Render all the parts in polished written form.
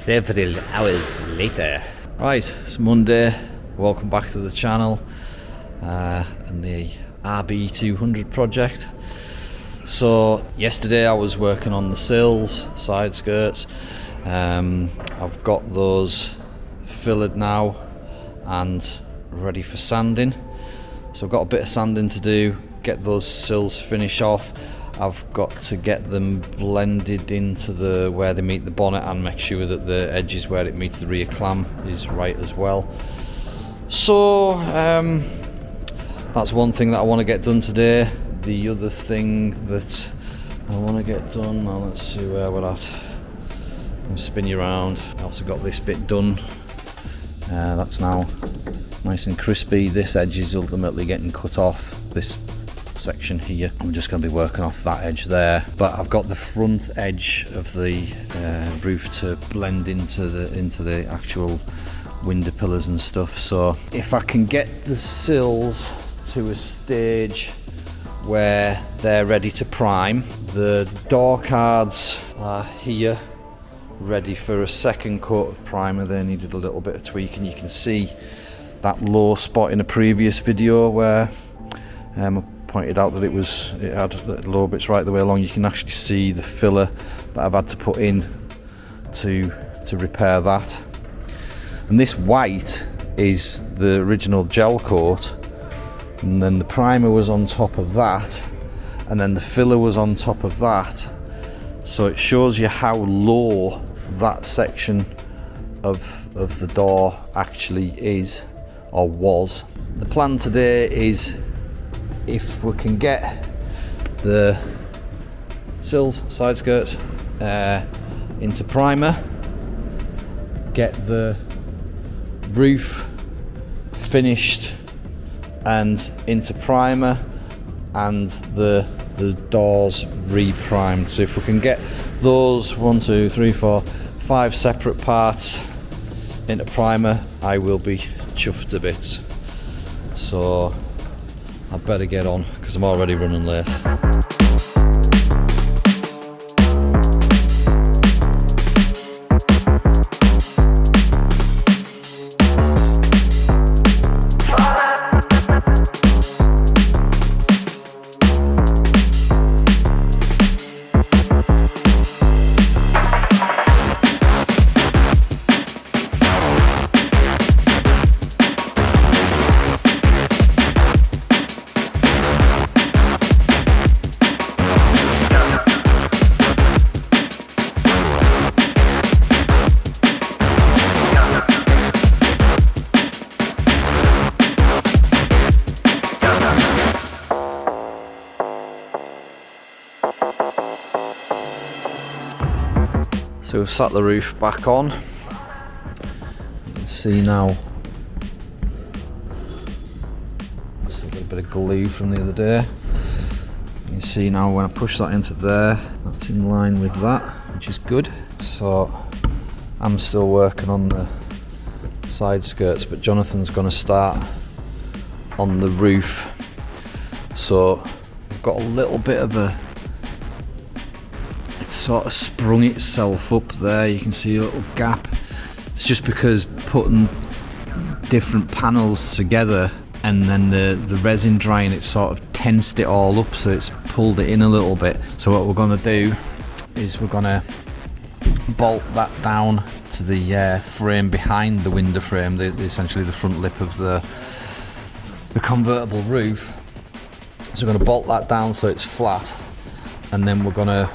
several hours later. Right, it's Monday. Welcome back to the channel and the RB200 project. So yesterday I was working on the sills, side skirts. I've got those fillered now and ready for sanding. So I've got a bit of sanding to do, get those sills finished off. I've got to get them blended into where they meet the bonnet and make sure that the edges where it meets the rear clam is right as well. So that's one thing that I want to get done today. The other thing that I want to get done, now let's see where we're at. I'll spin you around. I also got this bit done. That's now nice and crispy. This edge is ultimately getting cut off. This section here, I'm just going to be working off that edge there, but I've got the front edge of the roof to blend into the actual window pillars and stuff. So if I can get the sills to a stage where they're ready to prime, the door cards are here ready for a second coat of primer. They needed a little bit of tweaking. You can see that low spot in a previous video where I pointed out that it had low bits right the way along. You can actually see the filler that I've had to put in to repair that. And this white is the original gel coat, and then the primer was on top of that, and then the filler was on top of that. So it shows you how low that section of the door actually is, or was. The plan today is, if we can get the sills, side skirts into primer, get the roof finished and into primer, and the doors re-primed. So if we can get those 5 separate parts into primer, I will be chuffed to bits. So I'd better get on because I'm already running late. So we've sat the roof back on. You can see now, still got a bit of glue from the other day. You can see now when I push that into there, that's in line with that, which is good. So I'm still working on the side skirts, but Jonathan's going to start on the roof. So I've got a little bit of it sort of sprung itself up there. You can see a little gap. It's just because putting different panels together and then the resin drying, it sort of tensed it all up, so it's pulled it in a little bit. So what we're going to do is we're going to bolt that down to the frame behind the window frame, essentially the front lip of the convertible roof. So we're going to bolt that down so it's flat, and then we're going to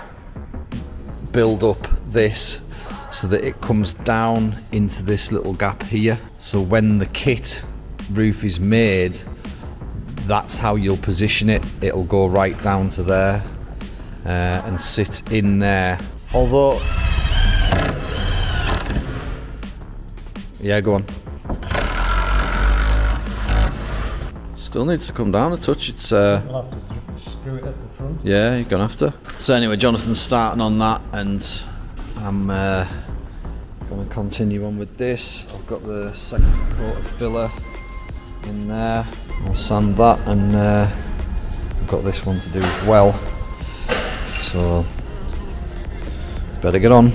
build up this so that it comes down into this little gap here. So when the kit roof is made, that's how you'll position it. It'll go right down to there and sit in there. Although, yeah, go on. Still needs to come down a touch. It's We'll have to screw it at the front. Yeah, you're gonna have to. So anyway, Jonathan's starting on that, and I'm gonna continue on with this. I've got the second coat of filler in there. I'll sand that, and I've got this one to do as well. So better get on.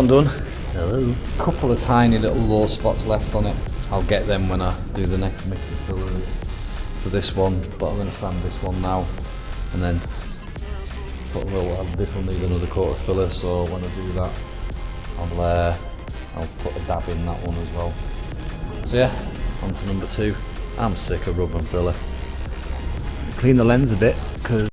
one done. Hello. Couple of tiny little low spots left on it. I'll get them when I do the next mix of filler for this one, but I'm going to sand this one now and then put a little. This will need another coat of filler, so when I do that, I'll put a dab in that one as well. So yeah, on to number 2. I'm sick of rub and filler. Clean the lens a bit because